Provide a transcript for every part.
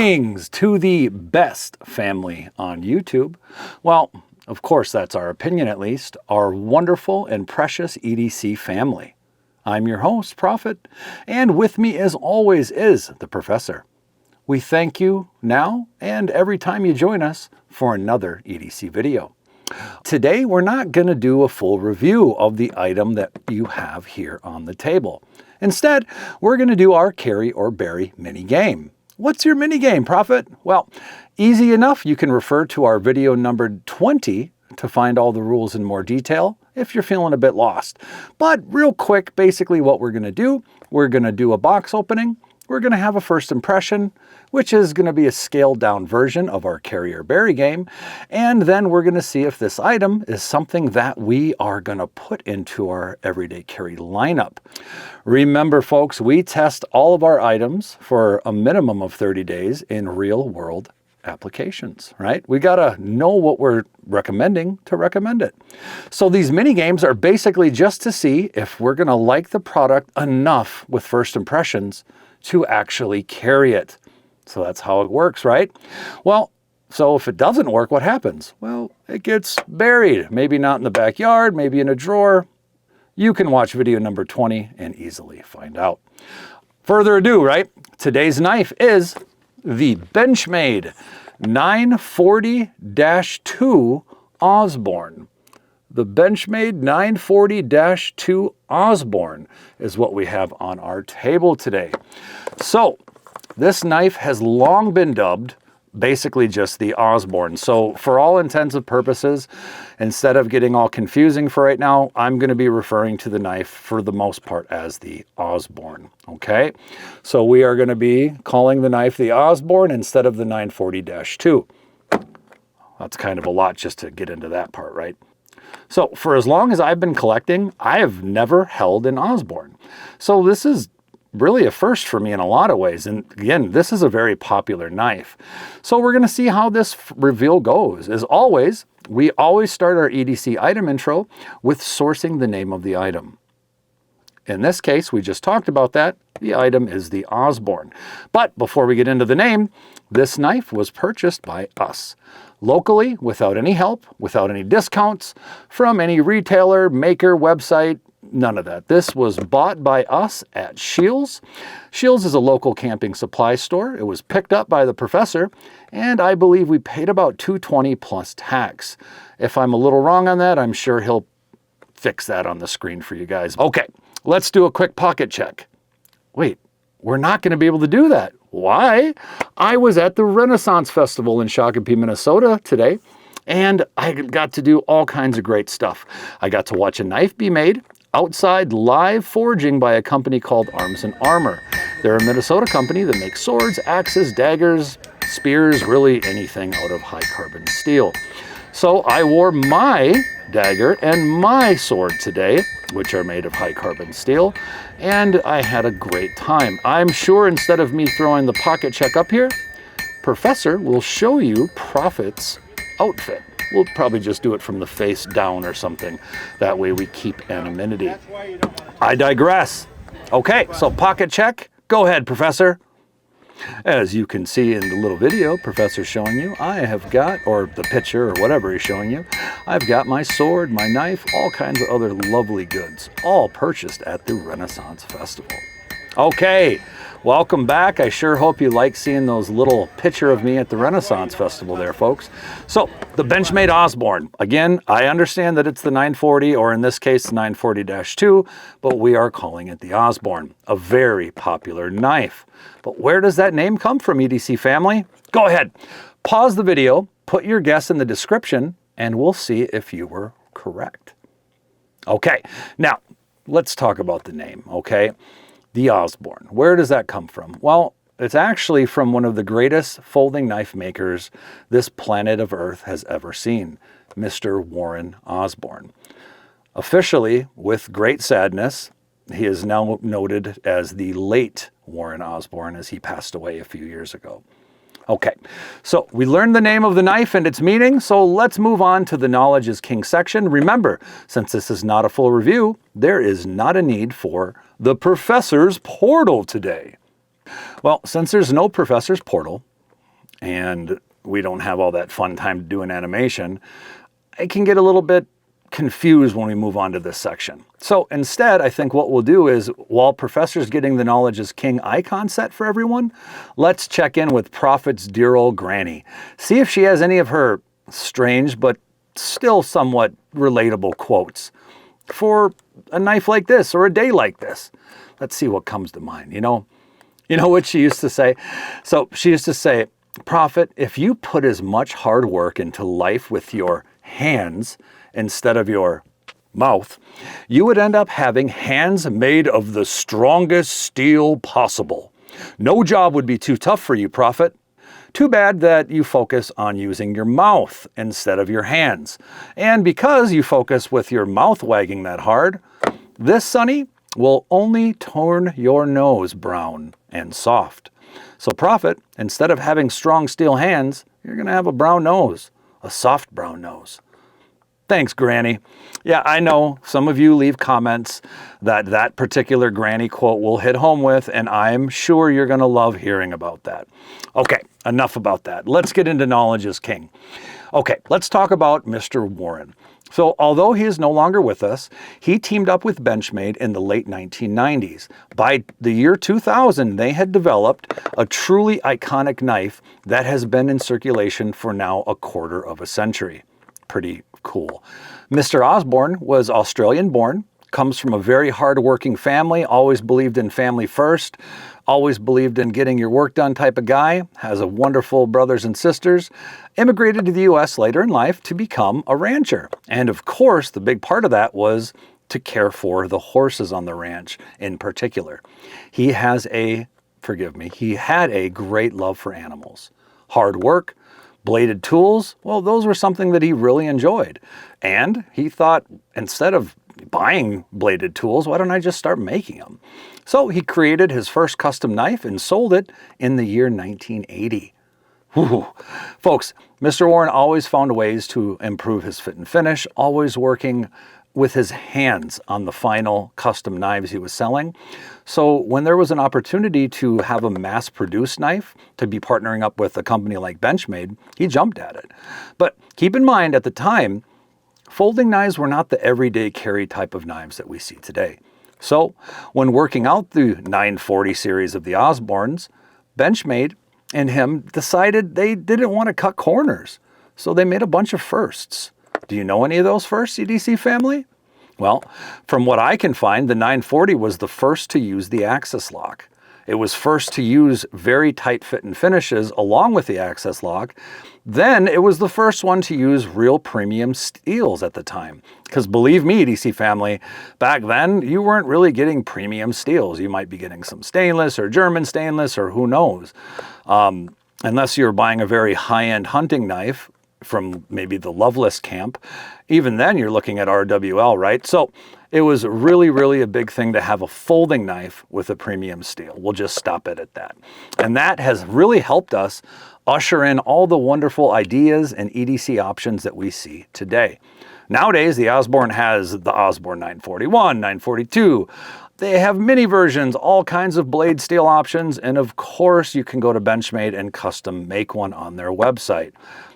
Greetings to the best family on YouTube. Well, of course, that's our opinion at least, our wonderful and precious EDC family. I'm your host, Prophet, and with me as always is the Professor. We thank you now and every time you join us for another EDC video. Today, we're not going to do a full review of the item that you have here on the table. Instead, we're going to do our carry or bury mini game. What's your mini game, Prophet? Well, easy enough. You can refer to our video numbered 20 to find all the rules in more detail if you're feeling a bit lost. But real quick, basically what we're going to do a box opening. We're going to have a first impression, which is going to be a scaled down version of our carry or bury game. And then we're going to see if this item is something that we are going to put into our everyday carry lineup. Remember, folks, we test all of our items for a minimum of 30 days in real world applications, right? We got to know what we're recommending to recommend it. So these mini games are basically just to see if we're going to like the product enough with first impressions to actually carry it. So that's how it works, right? Well, so if it doesn't work, what happens? Well, it gets buried. Maybe not in the backyard, maybe in a drawer. You can watch video number 20 and easily find out. Further ado, right? Today's knife is the Benchmade 940-2 Osborne. The Benchmade 940-2 Osborne is what we have on our table today. So this knife has long been dubbed basically just the Osborne. So for all intents and purposes, instead of getting all confusing for right now, I'm going to be referring to the knife for the most part as the Osborne. Okay, so we are going to be calling the knife the Osborne instead of the 940-2. That's kind of a lot just to get into that part, right? So for as long as I've been collecting, I have never held an Osborne. So this is really a first for me in a lot of ways. And again, this is a very popular knife. So we're going to see how this reveal goes. As always, we always start our EDC item intro with sourcing the name of the item. In this case, we just talked about that. The item is the Osborne. But before we get into the name, this knife was purchased by us. Locally, without any help, without any discounts from any retailer, maker, website, none of that. This was bought by us at Scheels. Scheels is a local camping supply store. It was picked up by the Professor, and I believe we paid about $220 plus tax. If I'm a little wrong on that, I'm sure he'll fix that on the screen for you guys. Okay, let's do a quick pocket check. Wait, we're not going to be able to do that. Why? I was at the Renaissance Festival in Shakopee, Minnesota today, and I got to do all kinds of great stuff. I got to watch a knife be made outside live forging by a company called Arms and Armor. They're a Minnesota company that makes swords, axes, daggers, spears, really anything out of high carbon steel. So I wore my dagger and my sword today, which are made of high carbon steel, and I had a great time. I'm sure instead of me throwing the pocket check up here, Professor will show you Prophet's outfit. We'll probably just do it from the face down or something. That way we keep anonymity. I digress. Okay, so pocket check. Go ahead, Professor. As you can see in the little video Professor's showing you, I have got, or the picture or whatever he's showing you, I've got my sword, my knife, all kinds of other lovely goods, all purchased at the Renaissance Festival. Okay, welcome back. I sure hope you like seeing those little picture of me at the Renaissance Festival there, folks. So, the Benchmade Osborne. Again, I understand that it's the 940, or in this case, the 940-2, but we are calling it the Osborne, a very popular knife. But where does that name come from, EDC family? Go ahead, pause the video, put your guess in the description, and we'll see if you were correct. Okay, now, let's talk about the name, okay? The Osborne. Where does that come from? Well, it's actually from one of the greatest folding knife makers this planet of Earth has ever seen, Mr. Warren Osborne. Officially, with great sadness, he is now noted as the late Warren Osborne as he passed away a few years ago. Okay, so we learned the name of the knife and its meaning, so let's move on to the Knowledge is King section. Remember, since this is not a full review, there is not a need for the Professor's Portal today. Well, since there's no Professor's Portal, and we don't have all that fun time to do an animation, I can get a little bit confused when we move on to this section. So instead, I think what we'll do is, while Professor's getting the Knowledge is King icon set for everyone, let's check in with Prophet's dear old granny. See if she has any of her strange but still somewhat relatable quotes for a knife like this or a day like this. Let's see what comes to mind. You know what she used to say? So she used to say, Prophet, if you put as much hard work into life with your hands instead of your mouth, you would end up having hands made of the strongest steel possible. No job would be too tough for you, Prophet. Too bad that you focus on using your mouth instead of your hands. And because you focus with your mouth wagging that hard, this, Sonny, will only turn your nose brown and soft. So, Prophet, instead of having strong steel hands, you're going to have a brown nose, a soft brown nose. Thanks, Granny. Yeah, I know some of you leave comments that particular Granny quote will hit home with, and I'm sure you're going to love hearing about that. Okay, enough about that. Let's get into Knowledge is King. Okay, let's talk about Mr. Warren. So although he is no longer with us, he teamed up with Benchmade in the late 1990s. By the year 2000, they had developed a truly iconic knife that has been in circulation for now a quarter of a century. Pretty cool. Mr. Osborne was Australian-born, comes from a very hard-working family, always believed in family first, always believed in getting your work done type of guy, has a wonderful brothers and sisters, immigrated to the U.S. later in life to become a rancher. And of course, the big part of that was to care for the horses on the ranch in particular. He had a great love for animals. Hard work, bladed tools, well, those were something that he really enjoyed. And he thought, instead of buying bladed tools, why don't I just start making them? So he created his first custom knife and sold it in the year 1980. Whew. Folks, Mr. Warren always found ways to improve his fit and finish, always working with his hands on the final custom knives he was selling. So when there was an opportunity to have a mass-produced knife, to be partnering up with a company like Benchmade, he jumped at it. But keep in mind, at the time, folding knives were not the everyday carry type of knives that we see today. So when working out the 940 series of the Osbornes, Benchmade and him decided they didn't want to cut corners. So they made a bunch of firsts. Do you know any of those firsts, EDC family? Well, from what I can find, the 940 was the first to use the axis lock. It was first to use very tight fit and finishes along with the axis lock. Then it was the first one to use real premium steels at the time. Because believe me, EDC family, back then you weren't really getting premium steels. You might be getting some stainless or German stainless or who knows. Unless you're buying a very high-end hunting knife from maybe the Loveless camp, even then you're looking at RWL, right? So it was really, really a big thing to have a folding knife with a premium steel. We'll just stop it at that. And that has really helped us usher in all the wonderful ideas and EDC options that we see today. Nowadays, the Osborne has the Osborne 941, 942. They have mini versions, all kinds of blade steel options, and of course you can go to Benchmade and custom make one on their website.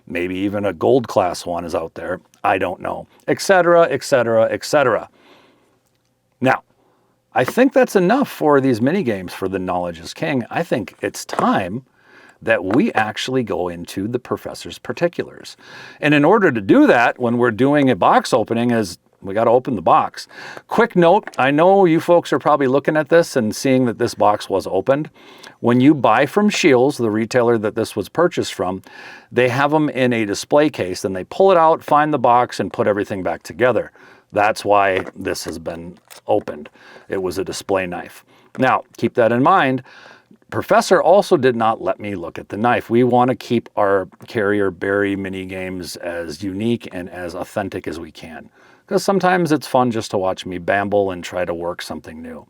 Maybe even a gold class one is out there. I don't know, etc., etc., etc. Now, I think that's enough for these mini games for the Knowledge is King. I think it's time that we actually go into the professor's particulars. And in order to do that, when we're doing a box opening, is we got to open the box. Quick note, I know you folks are probably looking at this and seeing that this box was opened. When you buy from Shields, the retailer that this was purchased from, they have them in a display case, and they pull it out, find the box, and put everything back together. That's why this has been opened. It was a display knife. Now, keep that in mind. Professor also did not let me look at the knife. We want to keep our Carrier Bury mini games as unique and as authentic as we can. Because sometimes it's fun just to watch me bamble and try to work something new.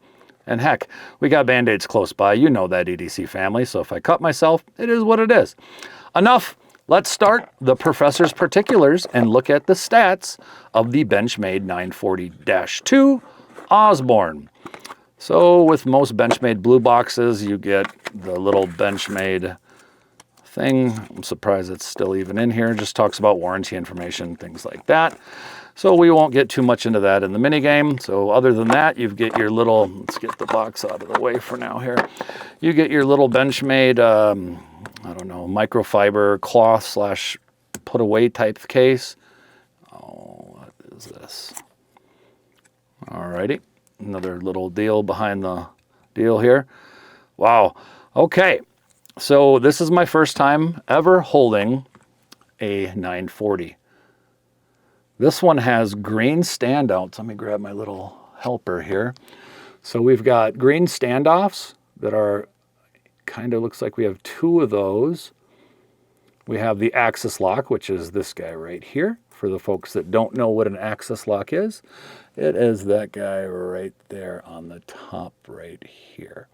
And heck, we got Band-Aids close by. You know that, EDC family. So if I cut myself, it is what it is. Enough. Let's start the professor's particulars and look at the stats of the Benchmade 940-2 Osborne. So with most Benchmade blue boxes, you get the little Benchmade thing. I'm surprised it's still even in here. It just talks about warranty information, things like that. So we won't get too much into that in the mini game. So other than that, you get your little, let's get the box out of the way for now here. You get your little Benchmade, I don't know, microfiber cloth slash put away type case. Oh, what is this? Alrighty, another little deal behind the deal here. Wow, okay. So this is my first time ever holding a 940. This one has green standouts. Let me grab my little helper here. So we've got green standoffs that are kind of, looks like we have 2 of those. We have the axis lock, which is this guy right here. For the folks that don't know what an axis lock is, it is that guy right there on the top right here.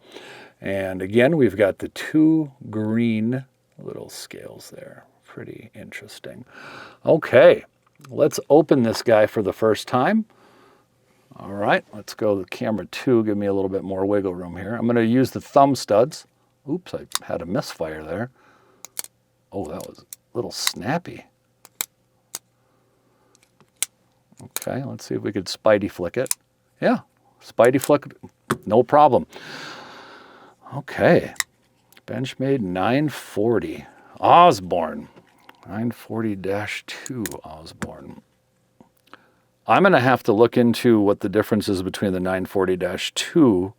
And again, we've got the 2 green little scales there. Pretty interesting. Okay. Let's open this guy for the first time. All right, let's go to camera 2. Give me a little bit more wiggle room here. I'm going to use the thumb studs. Oops, I had a misfire there. Oh, that was a little snappy. Okay, let's see if we could Spidey flick it. Yeah, Spidey flick, no problem. Okay, Benchmade 940 Osborne. 940-2 Osborne. I'm going to have to look into what the difference is between the 940-2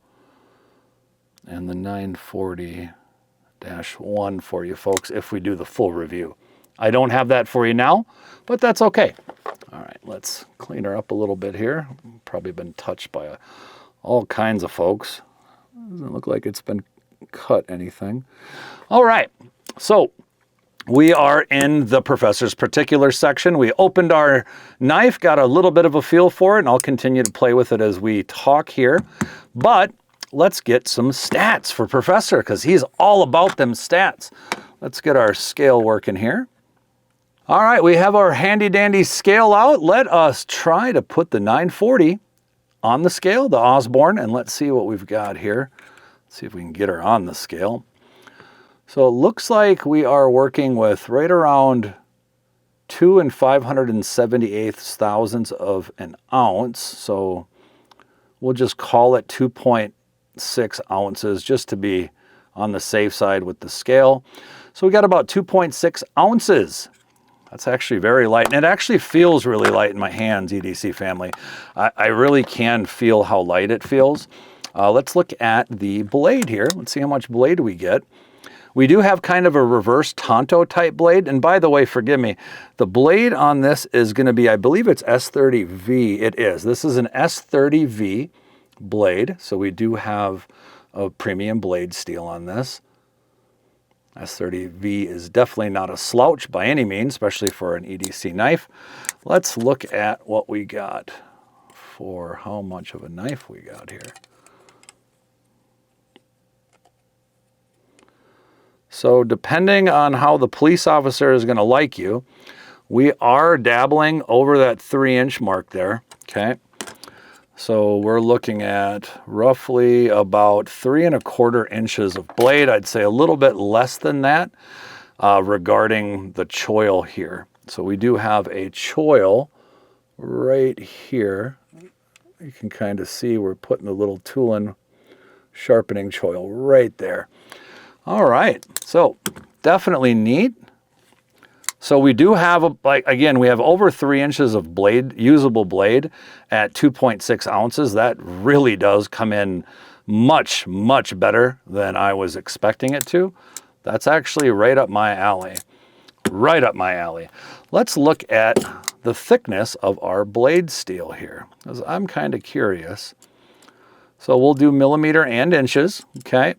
and the 940-1 for you folks if we do the full review. I don't have that for you now, but that's okay. All right, let's clean her up a little bit here. Probably been touched by all kinds of folks. Doesn't look like it's been cut anything. All right, so we are in the professor's particular section. We opened our knife, got a little bit of a feel for it, and I'll continue to play with it as we talk here. But let's get some stats for Professor, because he's all about them stats. Let's get our scale working here. All right, we have our handy dandy scale out. Let us try to put the 940 on the scale, the Osborne, and let's see what we've got here. Let's see if we can get her on the scale. So it looks like we are working with right around 2 578 thousandths of an ounce. So we'll just call it 2.6 ounces just to be on the safe side with the scale. So we got about 2.6 ounces. That's actually very light. And it actually feels really light in my hands, EDC family. I really can feel how light it feels. Let's look at the blade here. Let's see how much blade we get. We do have kind of a reverse Tonto type blade. And by the way, forgive me, the blade on this is going to be, I believe it's S30V. It is. This is an S30V blade. So we do have a premium blade steel on this. S30V is definitely not a slouch by any means, especially for an EDC knife. Let's look at what we got for how much of a knife we got here. So depending on how the police officer is going to like you, we are dabbling over that 3-inch mark there, okay? So we're looking at roughly about 3 1/4 inches of blade. I'd say a little bit less than that regarding the choil here. So we do have a choil right here. You can kind of see we're putting the little tool-in sharpening choil right there. All right, so definitely neat. So we do have, again, we have over 3 inches of blade, usable blade at 2.6 ounces. That really does come in much, much better than I was expecting it to. That's actually right up my alley. Right up my alley. Let's look at the thickness of our blade steel here, because I'm kind of curious. So we'll do millimeter and inches, okay?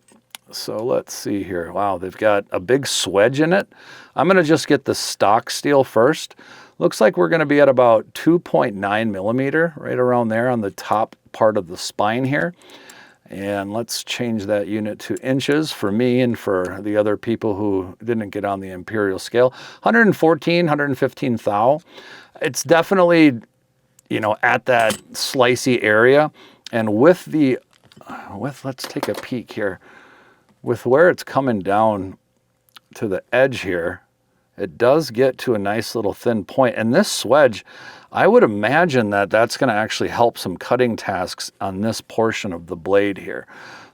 So let's see here. Wow, they've got a big swedge in it. I'm going to just get the stock steel first. Looks like we're going to be at about 2.9 millimeter, right around there on the top part of the spine here. And let's change that unit to inches for me and for the other people who didn't get on the imperial scale. 114, 115 thou. It's definitely, you know, at that slicey area. And with let's take a peek here. With where it's coming down to the edge here, it does get to a nice little thin point. And this swedge, I would imagine that that's going to actually help some cutting tasks on this portion of the blade here.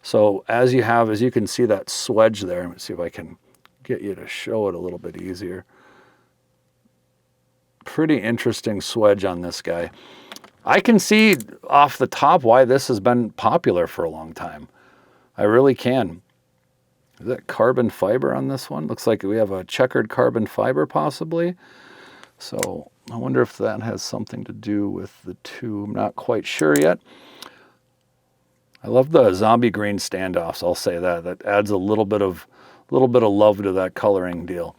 So as you can see that swedge there, let me see if I can get you to show it a little bit easier. Pretty interesting swedge on this guy. I can see off the top why this has been popular for a long time. I really can. Is that carbon fiber on this one? Looks like we have a checkered carbon fiber possibly. So I wonder if that has something to do with the two. I'm not quite sure yet. I love the zombie green standoffs, I'll say that. That adds a little bit of love to that coloring deal.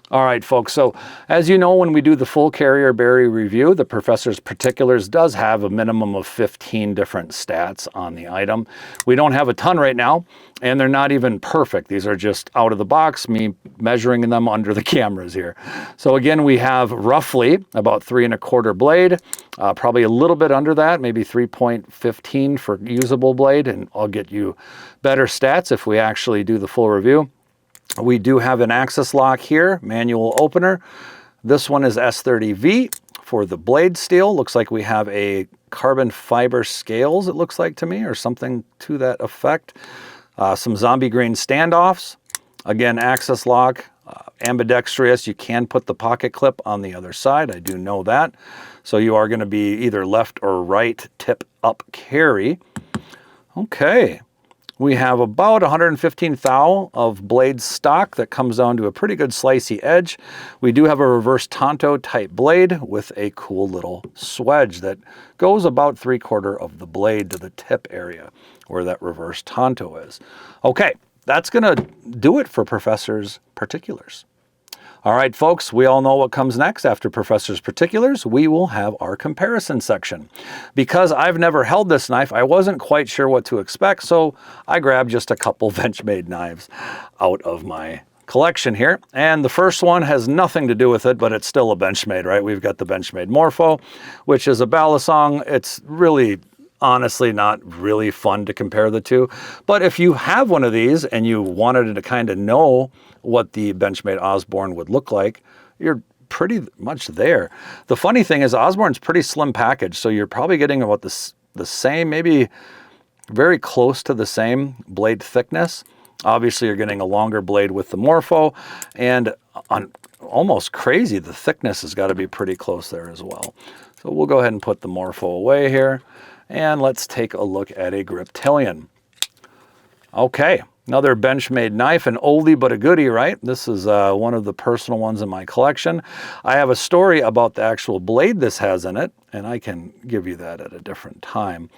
All right, folks, so as you know, when we do the full carrier Bury review, the Professor's Particulars does have a minimum of 15 different stats on the item. We don't have a ton right now, and they're not even perfect. These are just out of the box, me measuring them under the cameras here. So again, we have roughly about 3 1/4 blade, probably a little bit under that, maybe 3.15 for usable blade, and I'll get you better stats if we actually do the full review. We do have an access lock here, manual opener. This one is S30V for the blade steel. Looks like we have a carbon fiber scales, it looks like to me, or something to that effect. Some zombie green standoffs. Again, access lock, ambidextrous. You can put the pocket clip on the other side. I do know that. So you are going to be either left or right tip up carry. Okay. We have about 115 thou of blade stock that comes down to a pretty good slicey edge. We do have a reverse Tonto type blade with a cool little swedge that goes about 3/4 of the blade to the tip area where that reverse Tonto is. Okay, that's gonna do it for Professor's Particulars. All right, folks, we all know what comes next after Professor's Particulars. We will have our comparison section. Because I've never held this knife, I wasn't quite sure what to expect, so I grabbed just a couple Benchmade knives out of my collection here. And the first one has nothing to do with it, but it's still a Benchmade, right? We've got the Benchmade Morpho, which is a Balisong. It's really honestly not really fun to compare the two. But if you have one of these and you wanted to kind of know what the Benchmade Osborne would look like, you're pretty much there. The funny thing is Osborne's pretty slim package, so you're probably getting about the same, maybe very close to the same blade thickness. Obviously, you're getting a longer blade with the Morpho, and on almost crazy, the thickness has got to be pretty close there as well. So we'll go ahead and put the Morpho away here. And let's take a look at a Griptilian. Okay, another Benchmade knife, an oldie but a goodie, right? This is one of the personal ones in my collection. I have a story about the actual blade this has in it, and I can give you that at a different time.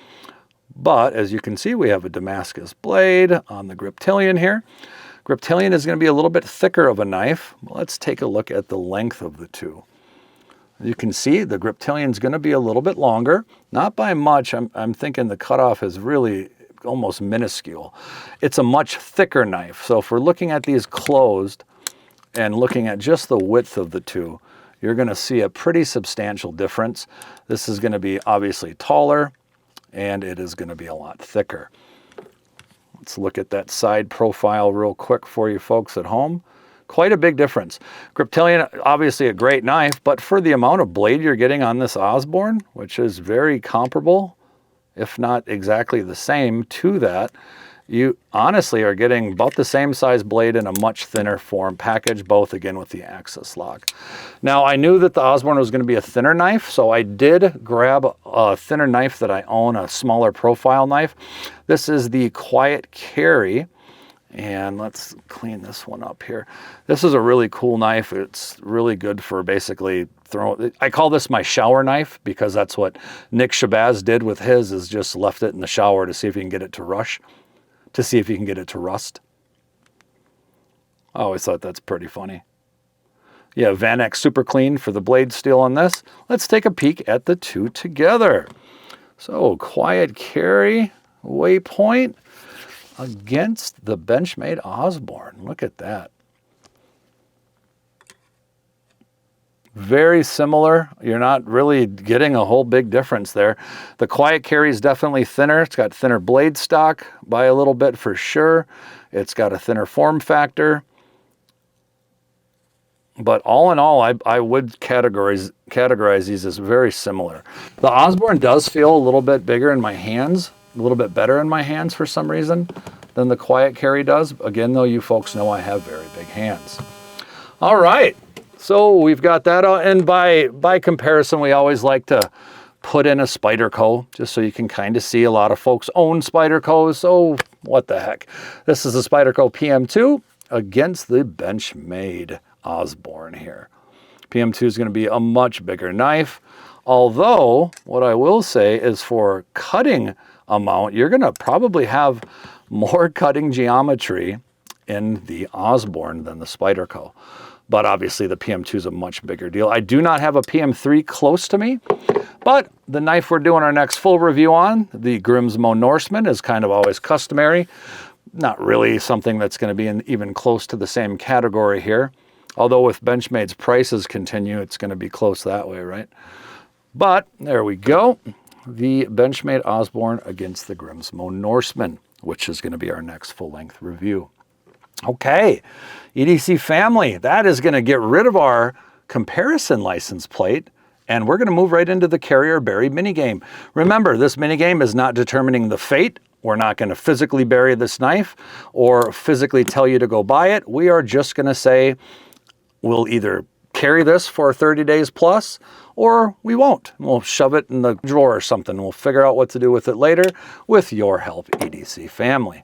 But as you can see, we have a Damascus blade on the Griptilian here. Griptilian is going to be a little bit thicker of a knife. Let's take a look at the length of the two. You can see the Griptilian is going to be a little bit longer, not by much. I'm thinking the cutoff is really almost minuscule. It's a much thicker knife. So if we're looking at these closed and looking at just the width of the two, you're going to see a pretty substantial difference. This is going to be obviously taller, and it is going to be a lot thicker. Let's look at that side profile real quick for you folks at home. Quite a big difference. Griptilian, obviously a great knife, but for the amount of blade you're getting on this Osborne, which is very comparable, if not exactly the same to that, you honestly are getting about the same size blade in a much thinner form package, both again with the access lock. Now, I knew that the Osborne was going to be a thinner knife, so I did grab a thinner knife that I own, a smaller profile knife. This is the Quiet Carry. And let's clean this one up here. This is a really cool knife. It's really good for basically throwing. I call this my shower knife because that's what Nick Shabazz did with his, is just left it in the shower to see if he can get it to rust. I always thought that's pretty funny. Yeah, Van Eck Super Clean for the blade steel on this. Let's take a peek at the two together. So Quiet Carry, Waypoint, against the Benchmade Osborne. Look at that. Very similar. You're not really getting a whole big difference there. The Quiet Carry is definitely thinner. It's got thinner blade stock by a little bit for sure. It's got a thinner form factor. But all in all, I would categorize these as very similar. The Osborne does feel a little bit bigger in my hands, a little bit better in my hands for some reason than the Quiet Carry does. Again, though, you folks know I have very big hands. All right, so we've got that out, and by comparison, we always like to put in a Spyderco, just so you can kind of see. A lot of folks own Spydercos, so what the heck. This is the Spyderco PM2 against the Benchmade Osborne here. PM2 is going to be a much bigger knife, although what I will say is for cutting amount, you're going to probably have more cutting geometry in the Osborne than the Spyderco. But obviously the PM2 is a much bigger deal. I do not have a PM3 close to me, but the knife we're doing our next full review on, the Grimsmo Norseman, is kind of always customary. Not really something that's going to be in even close to the same category here. Although if Benchmade's prices continue, it's going to be close that way, right? But there we go. The Benchmade Osborne against the Grimsmo Norseman, which is going to be our next full-length review. Okay, EDC family, that is going to get rid of our comparison license plate, and we're going to move right into the Carrier Bury minigame. Remember, this minigame is not determining the fate. We're not going to physically bury this knife or physically tell you to go buy it. We are just going to say we'll either carry this for 30 days plus, or we won't. We'll shove it in the drawer or something. We'll figure out what to do with it later with your help, EDC family.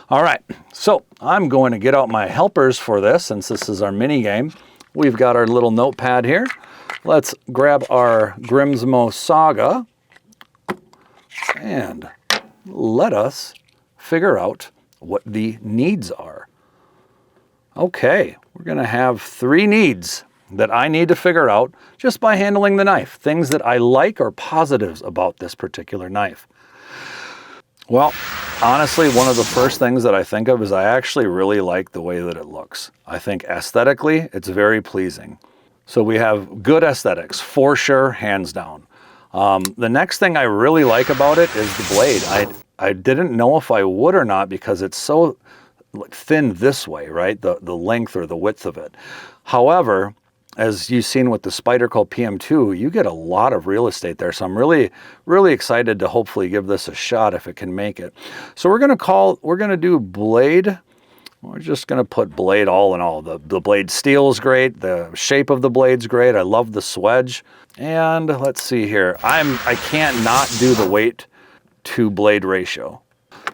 All right, so I'm going to get out my helpers for this since this is our mini game. We've got our little notepad here. Let's grab our Grimsmo Saga and let us figure out what the needs are. Okay, we're going to have 3 needs that I need to figure out just by handling the knife. Things that I like or positives about this particular knife. Well, honestly, one of the first things that I think of is I actually really like the way that it looks. I think aesthetically, it's very pleasing. So we have good aesthetics, for sure, hands down. The next thing I really like about it is the blade. I didn't know if I would or not because it's so thin this way, right? The length or the width of it. However, as you've seen with the Spyderco PM2, you get a lot of real estate there. So I'm really, really excited to hopefully give this a shot if it can make it. So we're going to do blade. We're just going to put blade all in all. The blade steel is great. The shape of the blade's great. I love the swedge. And let's see here. I can't not do the weight to blade ratio.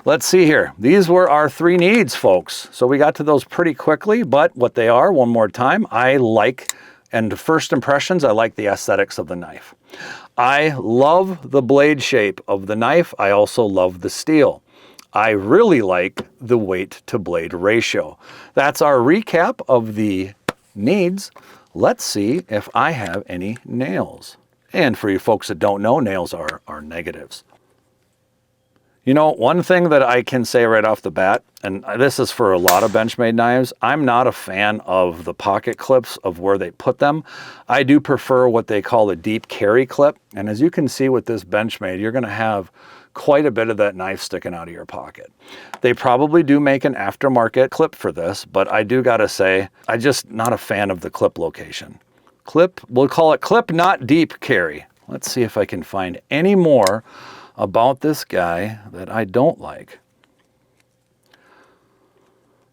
Let's see here. These were our 3 needs, folks. So we got to those pretty quickly, but what they are, one more time, I like, and first impressions, I like the aesthetics of the knife. I love the blade shape of the knife. I also love the steel. I really like the weight to blade ratio. That's our recap of the needs. Let's see if I have any nails. And for you folks that don't know, nails are negatives. You know, one thing that I can say right off the bat, and this is for a lot of Benchmade knives, I'm not a fan of the pocket clips of where they put them. I do prefer what they call a deep carry clip. And as you can see with this Benchmade, you're going to have quite a bit of that knife sticking out of your pocket. They probably do make an aftermarket clip for this, but I do got to say, I'm just not a fan of the clip location. Clip, we'll call it clip, not deep carry. Let's see if I can find any more about this guy that I don't like.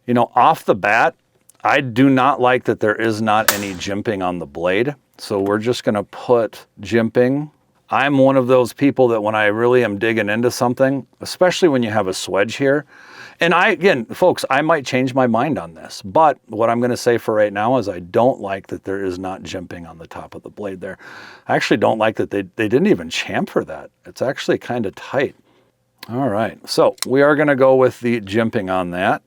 You know, off the bat, I do not like that there is not any jimping on the blade. So we're just going to put jimping. I'm one of those people that when I really am digging into something, especially when you have a swedge here, and again, folks, I might change my mind on this, but what I'm going to say for right now is I don't like that there is not jimping on the top of the blade there. I actually don't like that they didn't even chamfer that. It's actually kind of tight. All right, so we are going to go with the jimping on that.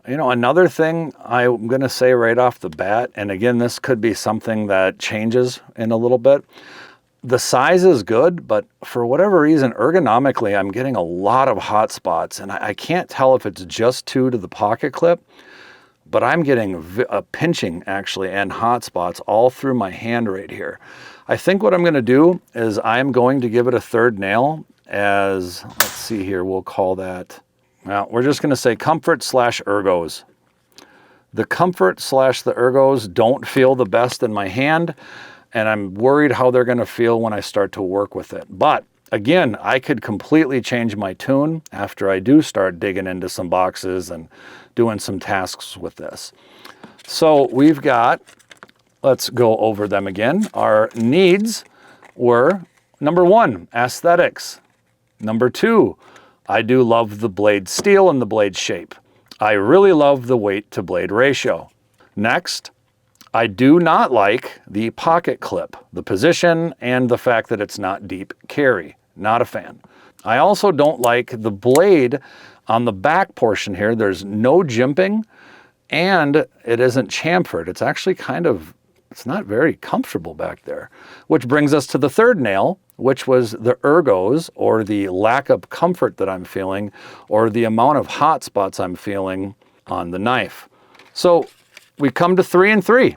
You know, another thing I'm going to say right off the bat, and again, this could be something that changes in a little bit. The size is good, but for whatever reason, ergonomically, I'm getting a lot of hot spots, and I can't tell if it's just to the pocket clip, but I'm getting a pinching, actually, and hot spots all through my hand right here. I think what I'm going to do is I'm going to give it a third nail as, let's see here, we'll call that, well, we're just going to say comfort / ergos. The Comfort / the Ergos don't feel the best in my hand, and I'm worried how they're going to feel when I start to work with it. But again, I could completely change my tune after I do start digging into some boxes and doing some tasks with this. So we've got, let's go over them again. Our needs were, number 1, aesthetics. Number 2, I do love the blade steel and the blade shape. I really love the weight to blade ratio. Next, I do not like the pocket clip, the position, and the fact that it's not deep carry. Not a fan. I also don't like the blade on the back portion here. There's no jimping, and it isn't chamfered. It's actually it's not very comfortable back there. Which brings us to the third nail, which was the ergos, or the lack of comfort that I'm feeling, or the amount of hot spots I'm feeling on the knife. So we come to 3 and 3.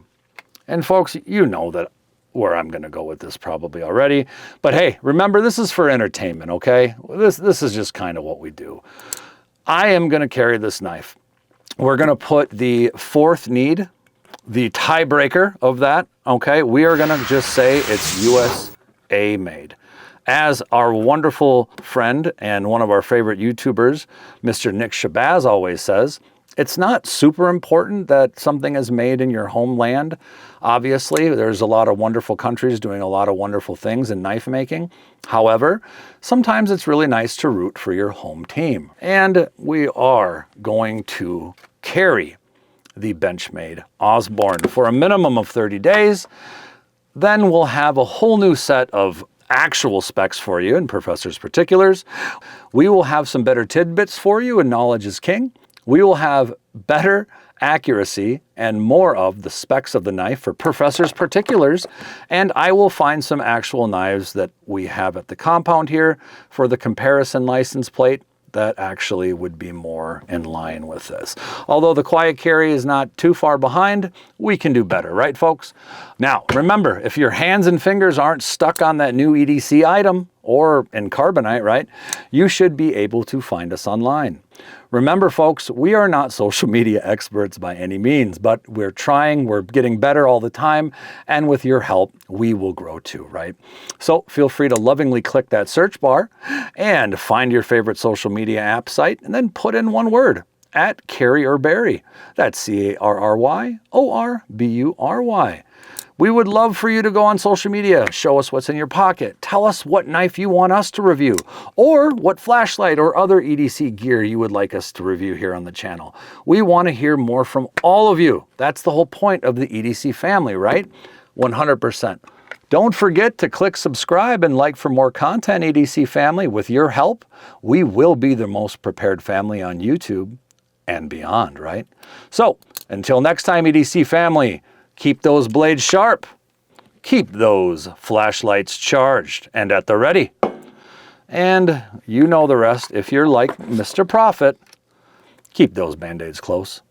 And folks, you know that where I'm going to go with this probably already. But hey, remember, this is for entertainment, okay? This is just kind of what we do. I am going to carry this knife. We're going to put the 4th need, the tiebreaker of that, okay? We are going to just say it's USA made. As our wonderful friend and one of our favorite YouTubers, Mr. Nick Shabazz, always says, it's not super important that something is made in your homeland. Obviously, there's a lot of wonderful countries doing a lot of wonderful things in knife making. However, sometimes it's really nice to root for your home team. And we are going to carry the Benchmade Osborne for a minimum of 30 days. Then we'll have a whole new set of actual specs for you in Professor's Particulars. We will have some better tidbits for you in Knowledge is King. We will have better accuracy and more of the specs of the knife for Professor's Particulars, and I will find some actual knives that we have at the compound here for the comparison license plate that actually would be more in line with this. Although the quiet carry is not too far behind, we can do better, right folks? Now, remember, if your hands and fingers aren't stuck on that new EDC item or in carbonite, right, you should be able to find us online. Remember, folks, we are not social media experts by any means, but we're trying, we're getting better all the time, and with your help, we will grow too, right? So feel free to lovingly click that search bar and find your favorite social media app site, and then put in one word, @Carry or Bury. That's CARRYORBURY. We would love for you to go on social media, show us what's in your pocket, tell us what knife you want us to review, or what flashlight or other EDC gear you would like us to review here on the channel. We want to hear more from all of you. That's the whole point of the EDC family, right? 100%. Don't forget to click subscribe and like for more content, EDC family. With your help, we will be the most prepared family on YouTube and beyond, right? So until next time, EDC family, keep those blades sharp, keep those flashlights charged and at the ready. And you know the rest. If you're like Mr. Prophet, keep those Band-Aids close.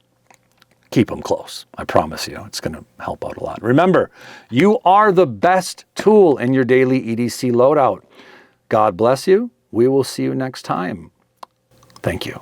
Keep them close. I promise you, it's going to help out a lot. Remember, you are the best tool in your daily EDC loadout. God bless you. We will see you next time. Thank you.